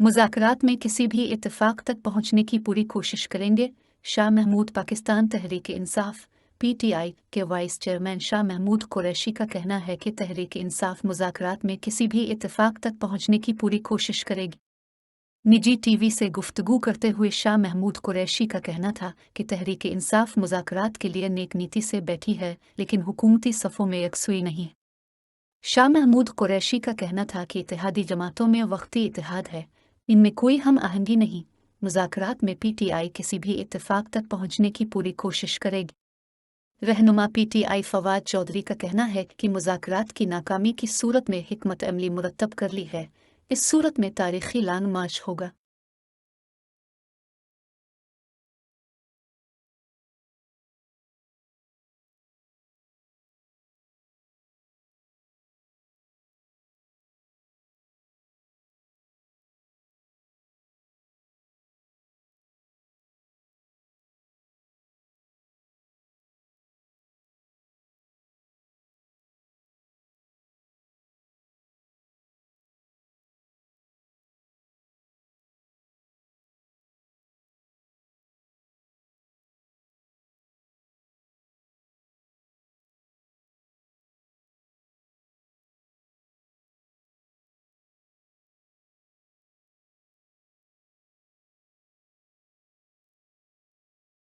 मुज़ाकरात में किसी भी इत्तेफाक तक पहुंचने की पूरी कोशिश करेंगे। शाह महमूद। पाकिस्तान तहरीक-ए-इंसाफ (पीटीआई) के वाइस चेयरमैन शाह महमूद कुरैशी का कहना है कि तहरीक-ए-इंसाफ मुज़ाकरात में किसी भी इत्तेफाक तक पहुंचने की पूरी कोशिश करेगी। निजी टीवी से गुफ्तगू करते हुए शाह महमूद कुरैशी का कहना था कि तहरीक-ए-इंसाफ मुज़ाकरात के लिए नेक नीति से बैठी है, लेकिन हुकूमती सफ़ों में यकसुई नहीं। शाह महमूद कुरैशी का कहना था कि इत्तेहादी जमातों में वक्ती इत्तेहाद है, इनमें कोई हम आहंगी नहीं। मुज़ाकरात में पीटीआई किसी भी इत्तेफाक तक पहुंचने की पूरी कोशिश करेगी। रहनुमा पीटीआई फवाद चौधरी का कहना है कि मुज़ाकरात की नाकामी की सूरत में हिकमत अमली मुरतब कर ली है। इस सूरत में तारीखी लॉन्ग मार्च होगा।